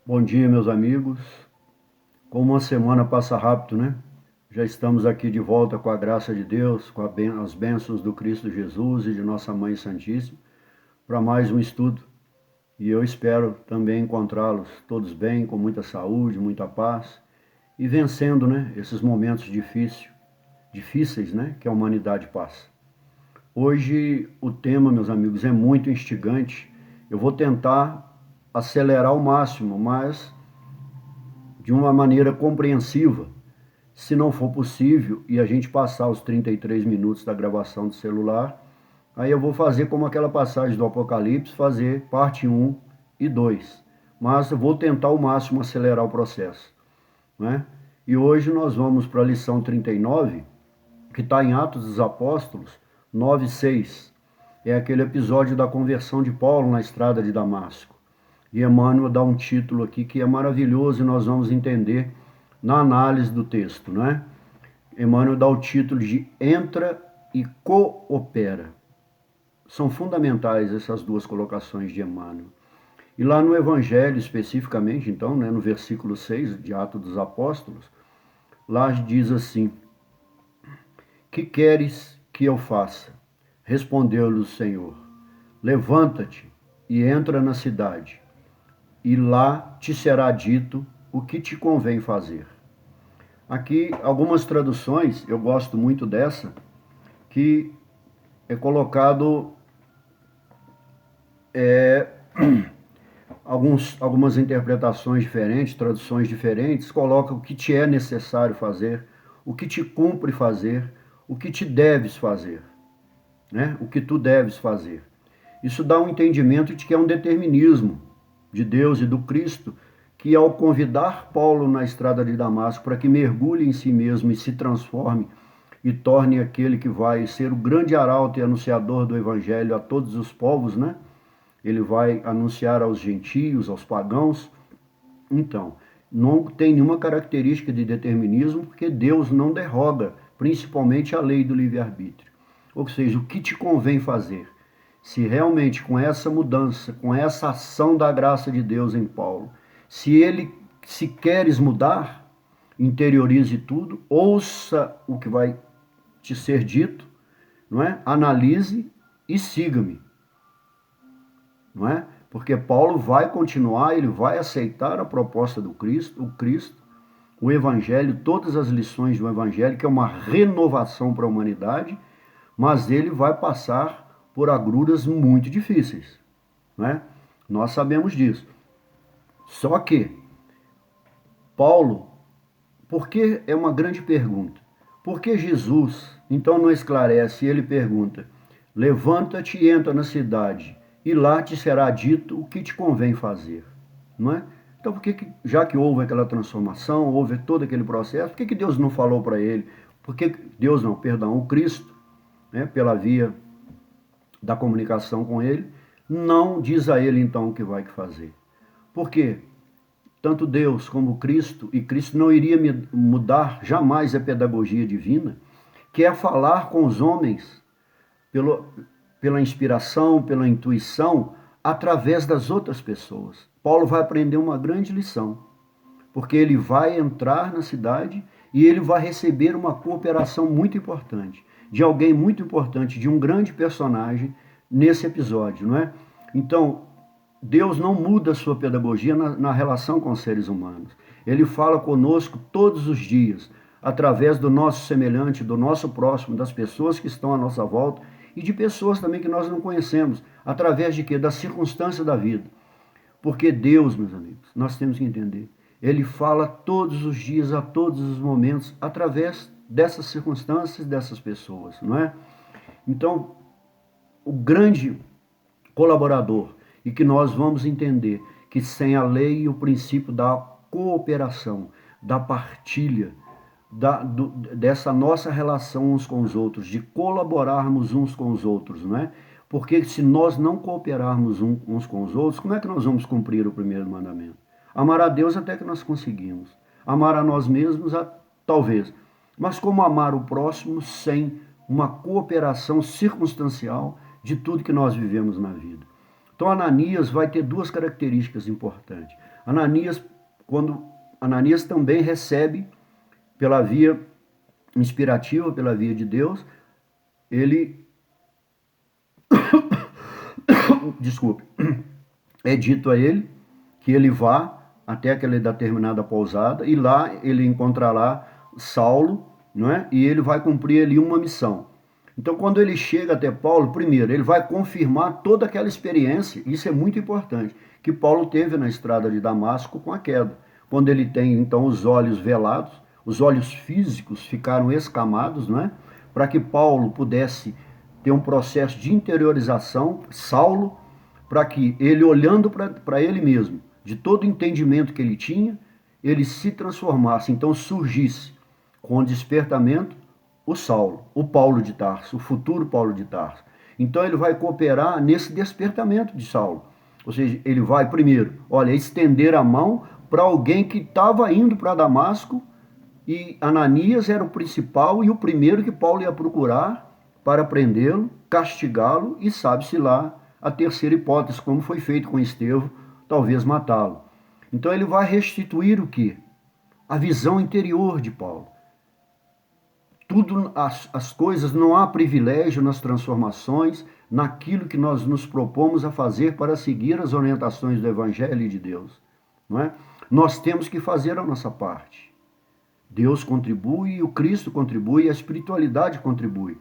Bom dia, meus amigos. Como uma semana passa rápido, né? Já estamos aqui de volta com a graça de Deus, com as bênçãos do Cristo Jesus e de Nossa Mãe Santíssima, para mais um estudo. E eu espero também encontrá-los todos bem, com muita saúde, muita paz e vencendo, né, esses momentos difíceis, né, que a humanidade passa. Hoje o tema, meus amigos, é muito instigante. Eu vou tentar acelerar ao máximo, mas de uma maneira compreensiva. Se não for possível e a gente passar os 33 minutos da gravação do celular, aí eu vou fazer como aquela passagem do Apocalipse, fazer parte 1 e 2. Mas eu vou tentar ao máximo acelerar o processo, né? E hoje nós vamos para a lição 39, que está em Atos dos Apóstolos 9:6. É aquele episódio da conversão de Paulo na estrada de Damasco. E Emmanuel dá um título aqui que é maravilhoso e nós vamos entender na análise do texto, não é? Emmanuel dá o título de Entra e Coopera. São fundamentais essas duas colocações de Emmanuel. E lá no Evangelho, especificamente, então, né, no versículo 6 de Atos dos Apóstolos, lá diz assim: Que queres que eu faça? Respondeu-lhe o Senhor: Levanta-te e entra na cidade, e lá te será dito o que te convém fazer. Aqui, algumas traduções, eu gosto muito dessa, que é colocado algumas interpretações diferentes, traduções diferentes, colocam o que te é necessário fazer, o que te cumpre fazer, o que te deves fazer, né? O que tu deves fazer. Isso dá um entendimento de que é um determinismo de Deus e do Cristo, que ao convidar Paulo na estrada de Damasco para que mergulhe em si mesmo e se transforme e torne aquele que vai ser o grande arauto e anunciador do evangelho a todos os povos, né? Ele vai anunciar aos gentios, aos pagãos. Então, não tem nenhuma característica de determinismo, porque Deus não derroga, principalmente a lei do livre-arbítrio. Ou seja, o que te convém fazer? Se realmente com essa mudança, com essa ação da graça de Deus em Paulo, se queres mudar, interiorize tudo, ouça o que vai te ser dito, não é? Analise e siga-me, não é? Porque Paulo vai continuar, ele vai aceitar a proposta do Cristo, o Evangelho, todas as lições do Evangelho, que é uma renovação para a humanidade, mas ele vai passar por agruras muito difíceis, né? Nós sabemos disso. Só que Paulo, porque é uma grande pergunta, por que Jesus então não esclarece? Ele pergunta: levanta-te e entra na cidade, e lá te será dito o que te convém fazer, não é? Então, já que houve aquela transformação, houve todo aquele processo, por que Deus não falou para ele? Deus não, perdão, o Cristo, né, pela via da comunicação com ele, não diz a ele então o que vai fazer. Por quê? Tanto Deus como Cristo, e Cristo não iria mudar jamais a pedagogia divina, que é falar com os homens pela inspiração, pela intuição, através das outras pessoas. Paulo vai aprender uma grande lição, porque ele vai entrar na cidade e ele vai receber uma cooperação muito importante, de alguém muito importante, de um grande personagem nesse episódio, não é? Então, Deus não muda a sua pedagogia na relação com os seres humanos. Ele fala conosco todos os dias, através do nosso semelhante, do nosso próximo, das pessoas que estão à nossa volta e de pessoas também que nós não conhecemos. Através de quê? Da circunstância da vida. Porque Deus, meus amigos, nós temos que entender, Ele fala todos os dias, a todos os momentos, através dessas circunstâncias, dessas pessoas, não é? Então, o grande colaborador, e que nós vamos entender que sem a lei e o princípio da cooperação, da partilha, dessa nossa relação uns com os outros, de colaborarmos uns com os outros, não é? Porque se nós não cooperarmos uns com os outros, como é que nós vamos cumprir o primeiro mandamento? Amar a Deus até que nós conseguimos. Amar a nós mesmos, talvez. Mas como amar o próximo sem uma cooperação circunstancial de tudo que nós vivemos na vida? Então Ananias vai ter duas características importantes. Ananias também recebe pela via inspirativa, pela via de Deus, ele, desculpe, é dito a ele que ele vá até aquela determinada pousada e lá ele encontrará Saulo, não é? E ele vai cumprir ali uma missão. Então, quando ele chega até Paulo, primeiro, ele vai confirmar toda aquela experiência, isso é muito importante, que Paulo teve na estrada de Damasco com a queda. Quando ele tem, então, os olhos velados, os olhos físicos ficaram escamados, não é? Para que Paulo pudesse ter um processo de interiorização, Saulo, para que ele, olhando para ele mesmo, de todo o entendimento que ele tinha, ele se transformasse, então surgisse com o despertamento o Saulo, o Paulo de Tarso, o futuro Paulo de Tarso. Então ele vai cooperar nesse despertamento de Saulo. Ou seja, ele vai primeiro, olha, estender a mão para alguém que estava indo para Damasco e Ananias era o principal e o primeiro que Paulo ia procurar para prendê-lo, castigá-lo e sabe-se lá a terceira hipótese, como foi feito com Estevão, talvez matá-lo. Então ele vai restituir o quê? A visão interior de Paulo. Tudo, as coisas, não há privilégio nas transformações, naquilo que nós nos propomos a fazer para seguir as orientações do Evangelho de Deus. Não é? Nós temos que fazer a nossa parte. Deus contribui, o Cristo contribui, a espiritualidade contribui.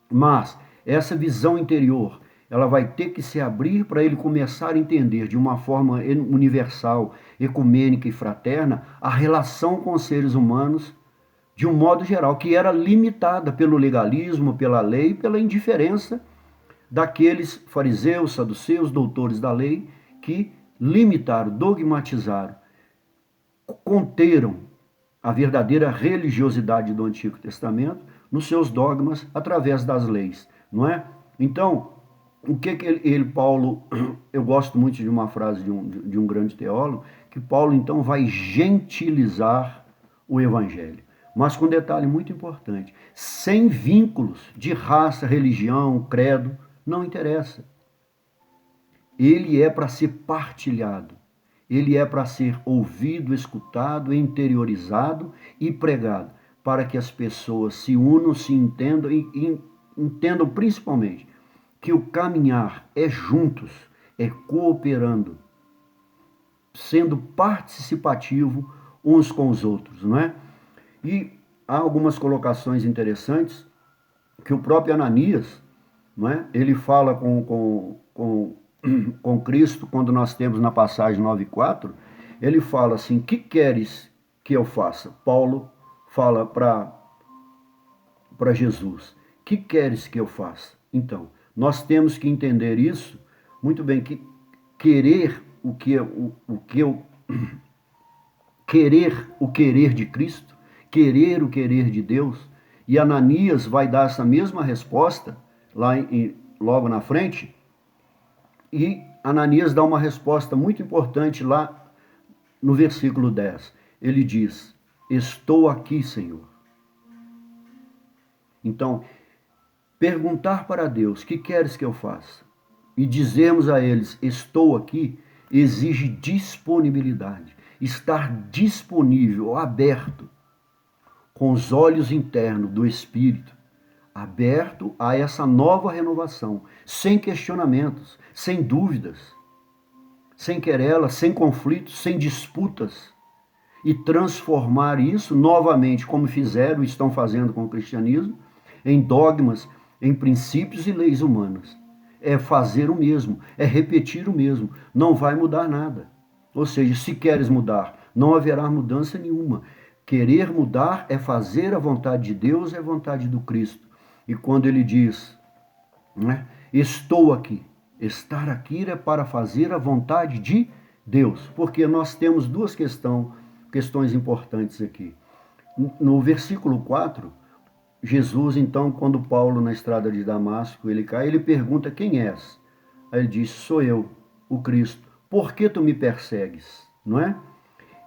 Mas essa visão interior, ela vai ter que se abrir para ele começar a entender de uma forma universal, ecumênica e fraterna a relação com os seres humanos de um modo geral, que era limitada pelo legalismo, pela lei, pela indiferença daqueles fariseus, saduceus, doutores da lei, que limitaram, dogmatizaram, conteram a verdadeira religiosidade do Antigo Testamento nos seus dogmas através das leis, não é? Então, o que Paulo, eu gosto muito de uma frase de um grande teólogo, que Paulo então vai gentilizar o Evangelho. Mas com um detalhe muito importante, sem vínculos de raça, religião, credo, não interessa. Ele é para ser partilhado, ele é para ser ouvido, escutado, interiorizado e pregado, para que as pessoas se unam, se entendam e entendam principalmente que o caminhar é juntos, é cooperando, sendo participativo uns com os outros, não é? E há algumas colocações interessantes que o próprio Ananias, não é? Ele fala com Cristo, quando nós temos na passagem 9:4, ele fala assim, que queres que eu faça? Paulo fala para Jesus, que queres que eu faça? Então, nós temos que entender isso muito bem, que querer querer o querer de Cristo, querer o querer de Deus, e Ananias vai dar essa mesma resposta logo na frente, e Ananias dá uma resposta muito importante lá no versículo 10. Ele diz, estou aqui, Senhor. Então, perguntar para Deus, que queres que eu faça? E dizermos a eles, estou aqui, exige disponibilidade, estar disponível, aberto, com os olhos internos do Espírito, aberto a essa nova renovação, sem questionamentos, sem dúvidas, sem querelas, sem conflitos, sem disputas, e transformar isso novamente, como fizeram e estão fazendo com o cristianismo, em dogmas, em princípios e leis humanas. É fazer o mesmo, é repetir o mesmo, não vai mudar nada. Ou seja, se queres mudar, não haverá mudança nenhuma. Querer mudar é fazer a vontade de Deus, é a vontade do Cristo. E quando ele diz, né, estou aqui, estar aqui é para fazer a vontade de Deus. Porque nós temos duas questões importantes aqui. No versículo 4, Jesus, então, quando Paulo na estrada de Damasco, ele cai, ele pergunta, quem és? Aí ele diz, sou eu, o Cristo. Por que tu me persegues? Não é?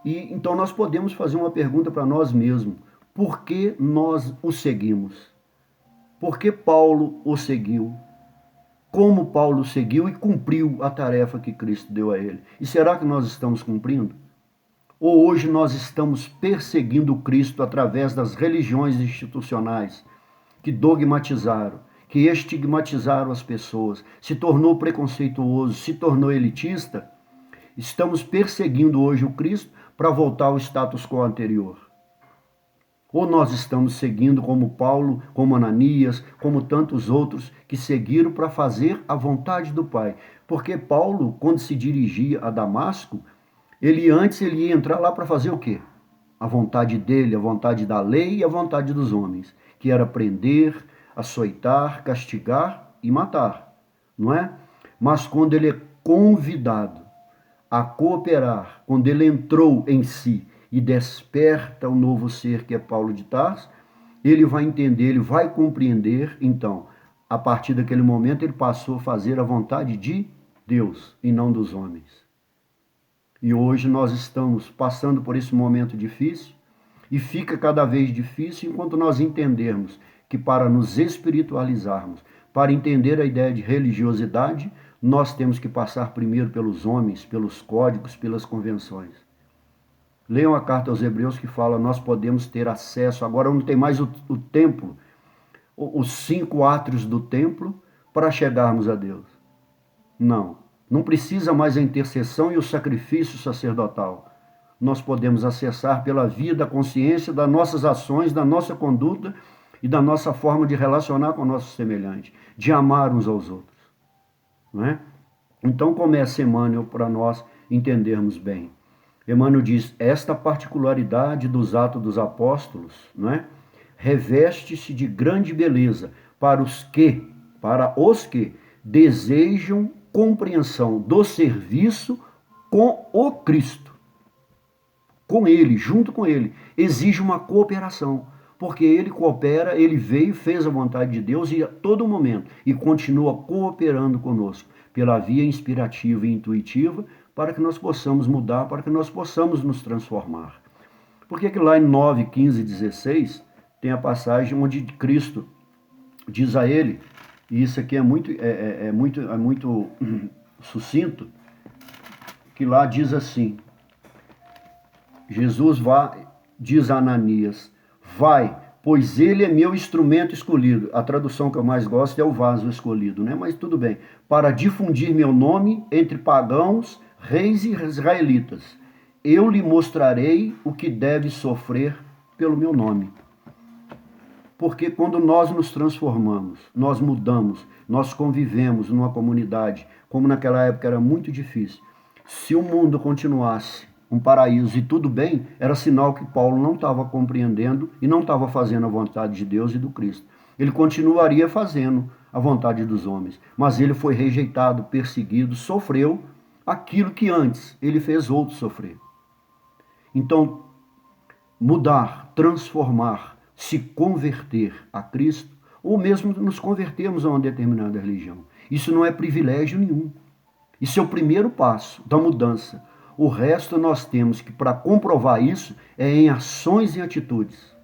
E então nós podemos fazer uma pergunta para nós mesmos. Por que nós o seguimos? Por que Paulo o seguiu? como Paulo seguiu e cumpriu a tarefa que Cristo deu a ele. E será que nós estamos cumprindo? Ou hoje nós estamos perseguindo Cristo através das religiões institucionais que dogmatizaram, que estigmatizaram as pessoas, se tornou preconceituoso, se tornou elitista? Estamos perseguindo hoje o Cristo para voltar ao status quo anterior. Ou nós estamos seguindo como Paulo, como Ananias, como tantos outros que seguiram para fazer a vontade do Pai. Porque Paulo, quando se dirigia a Damasco, ele ia entrar lá para fazer o quê? A vontade dele, a vontade da lei e a vontade dos homens, que era prender, açoitar, castigar e matar, não é? Mas quando ele é convidado a cooperar, quando ele entrou em si e desperta o novo ser que é Paulo de Tarso, ele vai entender, ele vai compreender. Então, a partir daquele momento, ele passou a fazer a vontade de Deus e não dos homens. E hoje nós estamos passando por esse momento difícil e fica cada vez difícil enquanto nós entendermos que para nos espiritualizarmos, para entender a ideia de religiosidade, nós temos que passar primeiro pelos homens, pelos códigos, pelas convenções. Leiam a carta aos Hebreus que fala, nós podemos ter acesso, agora não tem mais o templo, os 5 átrios do templo para chegarmos a Deus. Não precisa mais a intercessão e o sacrifício sacerdotal. Nós podemos acessar pela via da consciência das nossas ações, da nossa conduta e da nossa forma de relacionar com o nosso semelhante, de amar uns aos outros. Não é? Então começa Emmanuel para nós entendermos bem. Emmanuel diz, esta particularidade dos Atos dos Apóstolos, não é? Reveste-se de grande beleza para os que desejam compreensão do serviço com o Cristo. Com ele, junto com ele, exige uma cooperação, porque ele coopera, ele veio, fez a vontade de Deus e a todo momento, e continua cooperando conosco, pela via inspirativa e intuitiva, para que nós possamos mudar, para que nós possamos nos transformar. Por que lá em 9, 15 e 16, tem a passagem onde Cristo diz a ele, e isso aqui é muito sucinto, que lá diz assim, Jesus diz a Ananias, vai, pois ele é meu instrumento escolhido. A tradução que eu mais gosto é o vaso escolhido, né? Mas tudo bem. Para difundir meu nome entre pagãos, reis e israelitas. Eu lhe mostrarei o que deve sofrer pelo meu nome. Porque quando nós nos transformamos, nós mudamos, nós convivemos numa comunidade, como naquela época era muito difícil. Se o mundo continuasse um paraíso e tudo bem, era sinal que Paulo não estava compreendendo e não estava fazendo a vontade de Deus e do Cristo. Ele continuaria fazendo a vontade dos homens, mas ele foi rejeitado, perseguido, sofreu aquilo que antes ele fez outros sofrer. Então, mudar, transformar, se converter a Cristo, ou mesmo nos convertermos a uma determinada religião. Isso não é privilégio nenhum. Isso é o primeiro passo da mudança. O resto nós temos que, para comprovar isso, é em ações e atitudes.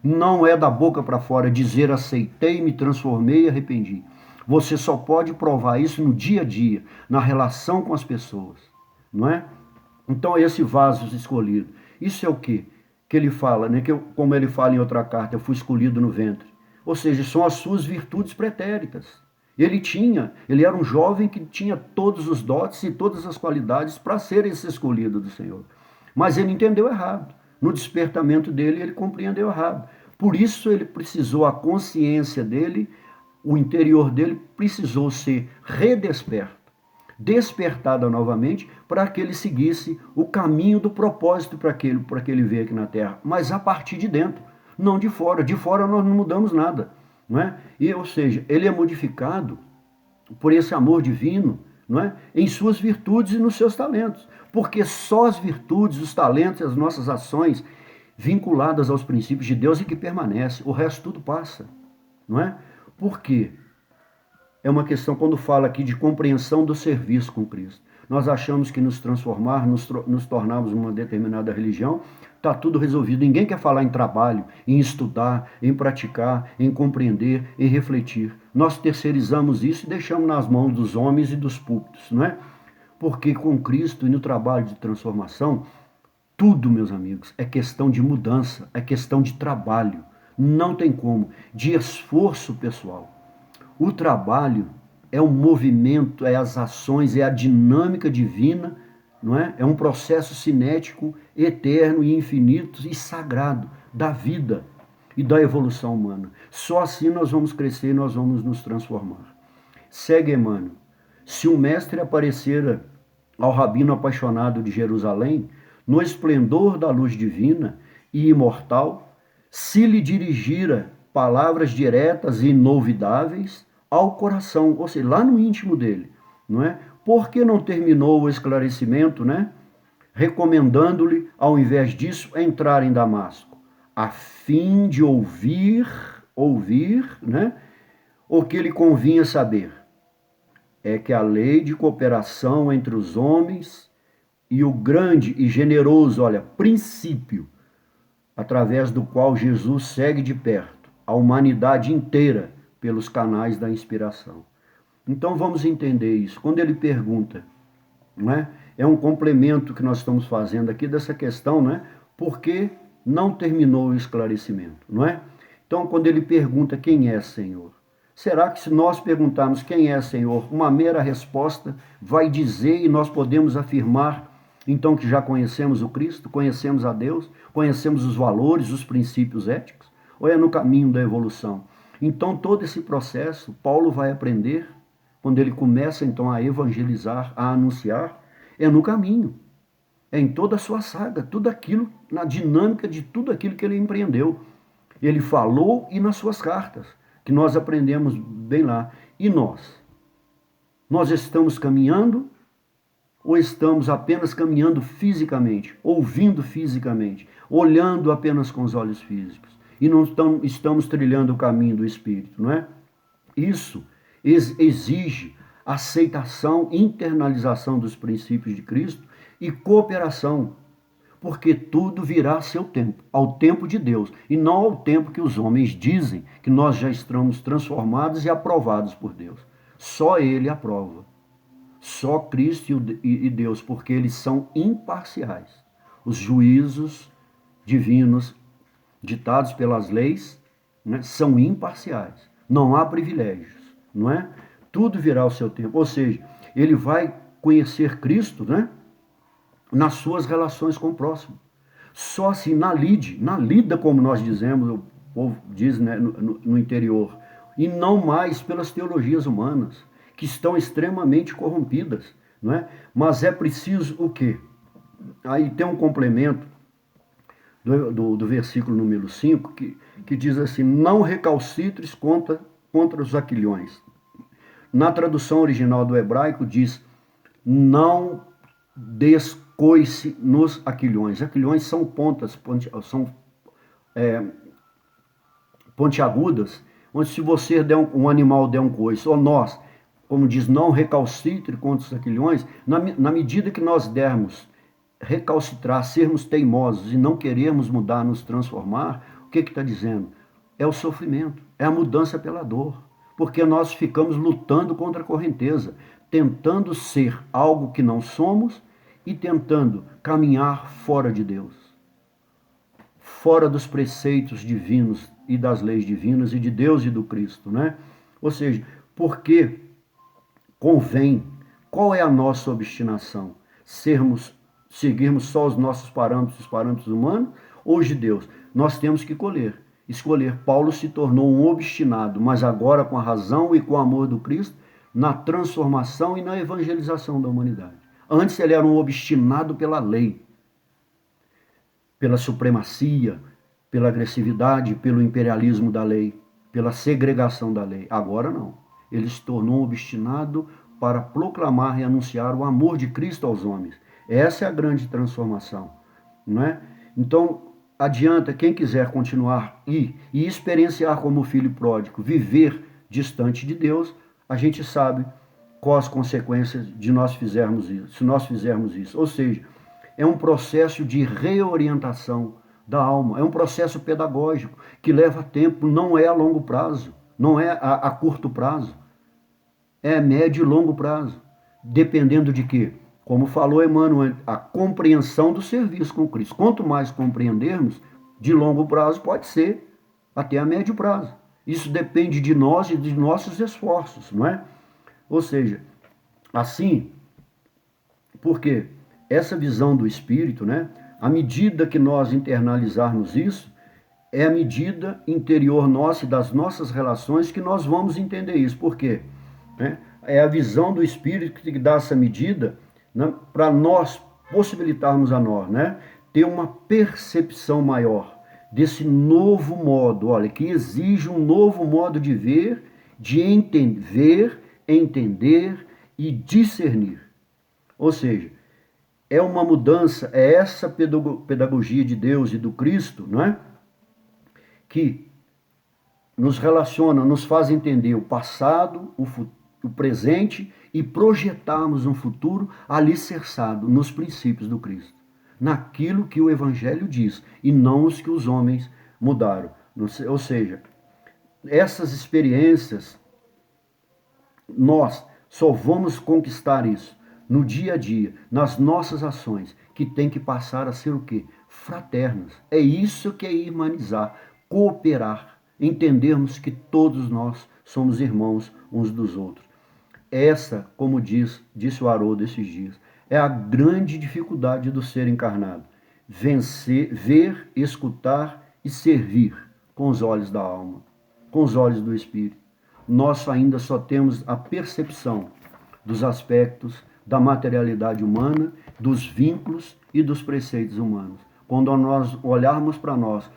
Não é da boca para fora dizer aceitei, me transformei e arrependi. Você só pode provar isso no dia a dia, na relação com as pessoas, não é? Então esse vaso escolhido, isso é o quê? Que ele fala, né? Como ele fala em outra carta, eu fui escolhido no ventre. Ou seja, são as suas virtudes pretéritas. Ele era um jovem que tinha todos os dotes e todas as qualidades para ser esse escolhido do Senhor. Mas ele entendeu errado. No despertamento dele, ele compreendeu errado. Por isso ele precisou, a consciência dele, o interior dele precisou ser redesperto, despertada novamente, para que ele seguisse o caminho do propósito para que ele veio aqui na Terra. Mas a partir de dentro, não de fora. De fora nós não mudamos nada. Não é? Ou seja, ele é modificado por esse amor divino, não é? Em suas virtudes e nos seus talentos. Porque só as virtudes, os talentos e as nossas ações vinculadas aos princípios de Deus é que permanece. O resto tudo passa. Não é? Por quê? É uma questão quando fala aqui de compreensão do serviço com Cristo. nós achamos que nos transformar, nos tornarmos uma determinada religião, está tudo resolvido. Ninguém quer falar em trabalho, em estudar, em praticar, em compreender, em refletir. Nós terceirizamos isso e deixamos nas mãos dos homens e dos púlpitos, não é? Porque com Cristo e no trabalho de transformação, tudo, meus amigos, é questão de mudança, é questão de trabalho. Não tem como, de esforço pessoal. O trabalho é um movimento, é as ações, é a dinâmica divina, não é? É um processo cinético, eterno e infinito e sagrado da vida e da evolução humana. Só assim nós vamos crescer e nós vamos nos transformar. Segue Emmanuel. Se o mestre aparecera ao rabino apaixonado de Jerusalém, no esplendor da luz divina e imortal, se lhe dirigira palavras diretas e inolvidáveis ao coração, ou seja, lá no íntimo dele, não é? Por que não terminou o esclarecimento, né? Recomendando-lhe, ao invés disso, entrar em Damasco, a fim de ouvir, né? O que lhe convinha saber é que a lei de cooperação entre os homens e o grande e generoso, olha, princípio, através do qual Jesus segue de perto a humanidade inteira pelos canais da inspiração. Então vamos entender isso. Quando ele pergunta, não é? É um complemento que nós estamos fazendo aqui dessa questão, não é? Por que não terminou o esclarecimento, não é? Então quando ele pergunta quem é Senhor, será que se nós perguntarmos quem é Senhor, uma mera resposta vai dizer e nós podemos afirmar então que já conhecemos o Cristo, conhecemos a Deus, conhecemos os valores, os princípios éticos? Ou é no caminho da evolução? Então todo esse processo, Paulo vai aprender, quando ele começa então a evangelizar, a anunciar, é no caminho. É em toda a sua saga, tudo aquilo, na dinâmica de tudo aquilo que ele empreendeu. Ele falou e nas suas cartas, que nós aprendemos bem lá. E nós? Nós estamos caminhando ou estamos apenas caminhando fisicamente, ouvindo fisicamente, olhando apenas com os olhos físicos? E não estamos trilhando o caminho do Espírito, não é? Isso exige aceitação, internalização dos princípios de Cristo e cooperação, porque tudo virá a seu tempo, ao tempo de Deus, e não ao tempo que os homens dizem que nós já estamos transformados e aprovados por Deus. Só Ele aprova. Só Cristo e Deus, porque eles são imparciais. Os juízos divinos ditados pelas leis, né, são imparciais. Não há privilégios, não é? Tudo virá ao seu tempo. Ou seja, ele vai conhecer Cristo, né, nas suas relações com o próximo. Só assim, na lida, como nós dizemos, o povo diz, né, no interior, e não mais pelas teologias humanas, que estão extremamente corrompidas, não é? Mas é preciso o quê? Aí tem um complemento do versículo número 5, que diz assim, não recalcitres contra os aquilhões. Na tradução original do hebraico diz, não descoice nos aquilhões. Aquilhões são pontas, são pontiagudas, onde se você der um animal der um coice, ou nós, como diz, não recalcitre contra os aquilhões, na medida que nós dermos recalcitrar, sermos teimosos e não queremos mudar, nos transformar, o que está dizendo? É o sofrimento, é a mudança pela dor, porque nós ficamos lutando contra a correnteza, tentando ser algo que não somos e tentando caminhar fora de Deus, fora dos preceitos divinos e das leis divinas e de Deus e do Cristo, né? Ou seja, porque convém, qual é a nossa obstinação? Seguirmos só os nossos parâmetros, os parâmetros humanos, ou os de Deus? Nós temos que escolher. Paulo se tornou um obstinado, mas agora com a razão e com o amor do Cristo, na transformação e na evangelização da humanidade. Antes ele era um obstinado pela lei, pela supremacia, pela agressividade, pelo imperialismo da lei, pela segregação da lei. Agora não. Ele se tornou um obstinado para proclamar e anunciar o amor de Cristo aos homens. Essa é a grande transformação, não é? Então, adianta quem quiser continuar e experienciar como filho pródigo, viver distante de Deus, a gente sabe com as consequências de nós fizermos isso, se nós fizermos isso. Ou seja, é um processo de reorientação da alma, é um processo pedagógico que leva tempo, não é a longo prazo, não é a curto prazo, é a médio e longo prazo, dependendo de quê? Como falou Emmanuel, a compreensão do serviço com Cristo. Quanto mais compreendermos, de longo prazo pode ser até a médio prazo. Isso depende de nós e de nossos esforços, não é? Ou seja, assim, porque essa visão do Espírito, né? À medida que nós internalizarmos isso, é a medida interior nossa e das nossas relações que nós vamos entender isso. Por quê? É a visão do Espírito que dá essa medida, né, para nós possibilitarmos a nós, né, ter uma percepção maior desse novo modo, olha, que exige um novo modo de ver, de entender e discernir. Ou seja, é uma mudança, é essa pedagogia de Deus e do Cristo, não é? Que nos relaciona, nos faz entender o passado, o presente e projetarmos um futuro alicerçado nos princípios do Cristo, naquilo que o Evangelho diz e não os que os homens mudaram. Ou seja, essas experiências, nós só vamos conquistar isso no dia a dia, nas nossas ações, que tem que passar a ser o quê? Fraternas. É isso que é irmanizar, cooperar, entendermos que todos nós somos irmãos uns dos outros. Essa, como disse o Haroldo esses dias, é a grande dificuldade do ser encarnado. Vencer, ver, escutar e servir com os olhos da alma, com os olhos do Espírito. Nós ainda só temos a percepção dos aspectos da materialidade humana, dos vínculos e dos preceitos humanos. Quando nós olharmos para nós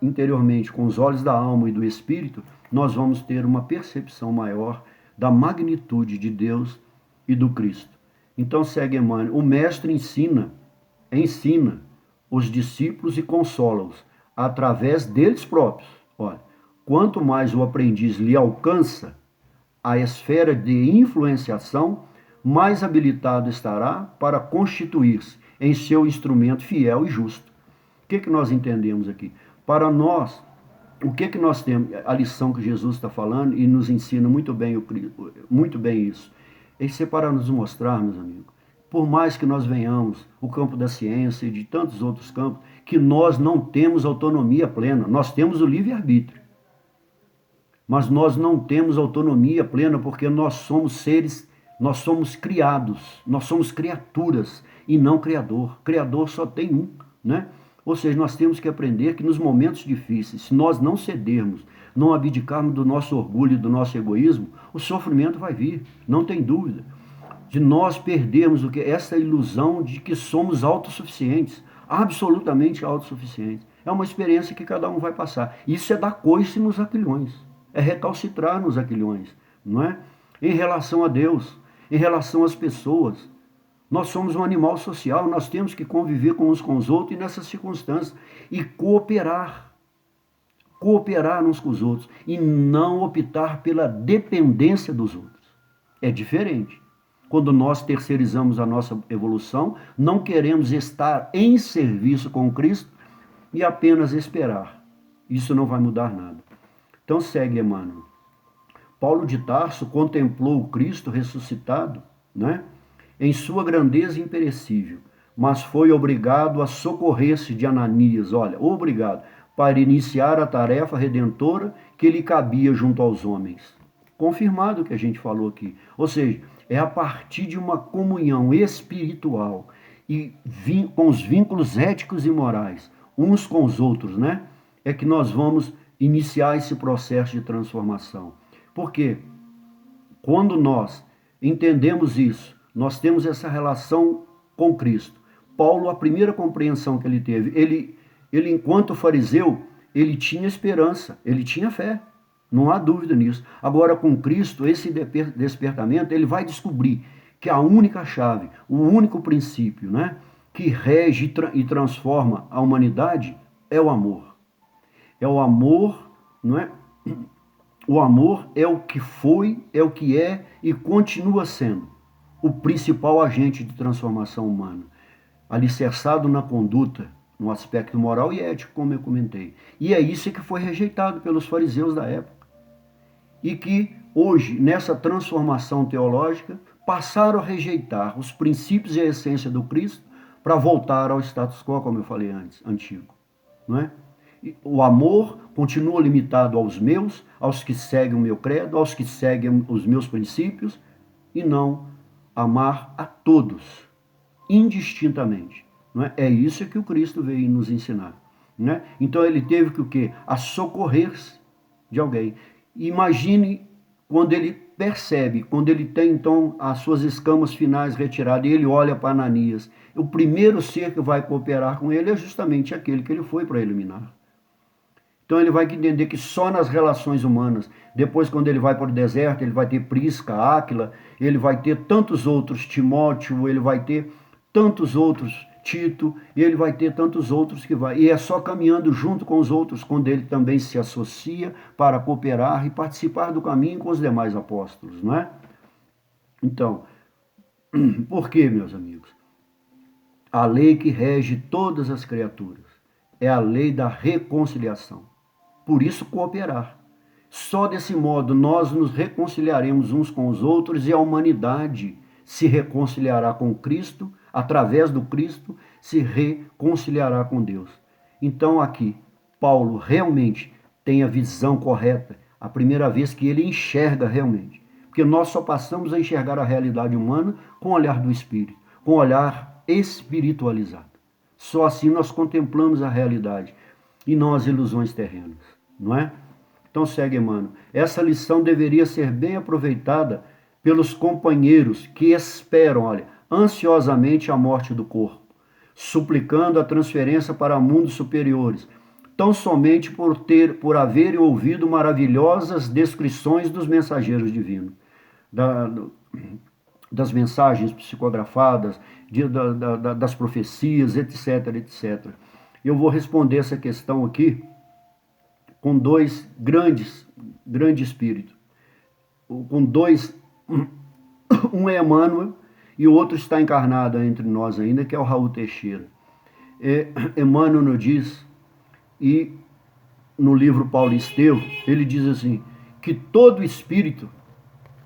interiormente com os olhos da alma e do Espírito, nós vamos ter uma percepção maior da magnitude de Deus e do Cristo. Então segue Emmanuel, o mestre ensina os discípulos e consola-os através deles próprios. Olha, quanto mais o aprendiz lhe alcança a esfera de influenciação, mais habilitado estará para constituir-se em seu instrumento fiel e justo. O que nós entendemos aqui? Para nós, o que nós temos? A lição que Jesus está falando e nos ensina muito bem isso. Isso é para nos mostrar, meus amigos, por mais que nós venhamos o campo da ciência e de tantos outros campos, que nós não temos autonomia plena. Nós temos o livre-arbítrio. Mas nós não temos autonomia plena porque nós somos seres, nós somos criados, nós somos criaturas e não criador. Criador só tem um, né? Ou seja, nós temos que aprender que nos momentos difíceis, se nós não cedermos, não abdicarmos do nosso orgulho e do nosso egoísmo, o sofrimento vai vir, não tem dúvida. De nós perdermos essa ilusão de que somos autossuficientes, absolutamente autossuficientes. É uma experiência que cada um vai passar. Isso é dar coice nos aquilhões, é recalcitrar nos aquilhões, não é? Em relação a Deus, em relação às pessoas. Nós somos um animal social, nós temos que conviver com uns com os outros e nessas circunstâncias e cooperar uns com os outros e não optar pela dependência dos outros. É diferente. Quando nós terceirizamos a nossa evolução, não queremos estar em serviço com Cristo e apenas esperar. Isso não vai mudar nada. Então segue Emmanuel. Paulo de Tarso contemplou o Cristo ressuscitado, né, em sua grandeza imperecível, mas foi obrigado a socorrer-se de Ananias, olha, obrigado, para iniciar a tarefa redentora que lhe cabia junto aos homens. Confirmado o que a gente falou aqui. Ou seja, é a partir de uma comunhão espiritual e com os vínculos éticos e morais, uns com os outros, né, é que nós vamos iniciar esse processo de transformação. Porque quando nós entendemos isso, nós temos essa relação com Cristo. Paulo, a primeira compreensão que ele teve, ele enquanto fariseu, ele tinha esperança, ele tinha fé. Não há dúvida nisso. Agora, com Cristo, esse despertamento, ele vai descobrir que a única chave, o único princípio, né, que rege e transforma a humanidade é o amor. É o amor, não é? O amor é o que foi, é o que é e continua sendo o principal agente de transformação humana, alicerçado na conduta, no aspecto moral e ético, como eu comentei. E é isso que foi rejeitado pelos fariseus da época. E que hoje, nessa transformação teológica, passaram a rejeitar os princípios e a essência do Cristo para voltar ao status quo, como eu falei antes, antigo. Não é? O amor continua limitado aos meus, aos que seguem o meu credo, aos que seguem os meus princípios, e não amar a todos, indistintamente. Não é? É isso que o Cristo veio nos ensinar. Não é? Então ele teve que o quê? A socorrer-se de alguém. Imagine quando ele percebe, quando ele tem então as suas escamas finais retiradas e ele olha para Ananias. O primeiro ser que vai cooperar com ele é justamente aquele que ele foi para eliminar. Então ele vai entender que só nas relações humanas, depois quando ele vai para o deserto, ele vai ter Prisca, Áquila, ele vai ter tantos outros, Timóteo, ele vai ter tantos outros, Tito, e ele vai ter tantos outros que vai. E é só caminhando junto com os outros, quando ele também se associa para cooperar e participar do caminho com os demais apóstolos, não é? Então, por quê, meus amigos? A lei que rege todas as criaturas é a lei da reconciliação. Por isso, cooperar. Só desse modo nós nos reconciliaremos uns com os outros e a humanidade se reconciliará com Cristo, através do Cristo, se reconciliará com Deus. Então, aqui, Paulo realmente tem a visão correta, a primeira vez que ele enxerga realmente. Porque nós só passamos a enxergar a realidade humana com o olhar do Espírito, com o olhar espiritualizado. Só assim nós contemplamos a realidade e não as ilusões terrenas, não é? Então segue, Emmanuel. Essa lição deveria ser bem aproveitada pelos companheiros que esperam, olha, ansiosamente a morte do corpo, suplicando a transferência para mundos superiores, tão somente por haverem ouvido maravilhosas descrições dos mensageiros divinos, das mensagens psicografadas, das profecias, etc, etc. Eu vou responder essa questão aqui com dois grandes espíritos, com dois, um é Emmanuel e o outro está encarnado entre nós ainda, que é o Raul Teixeira. Emmanuel nos diz, e no livro Paulo Estevam, ele diz assim, que todo espírito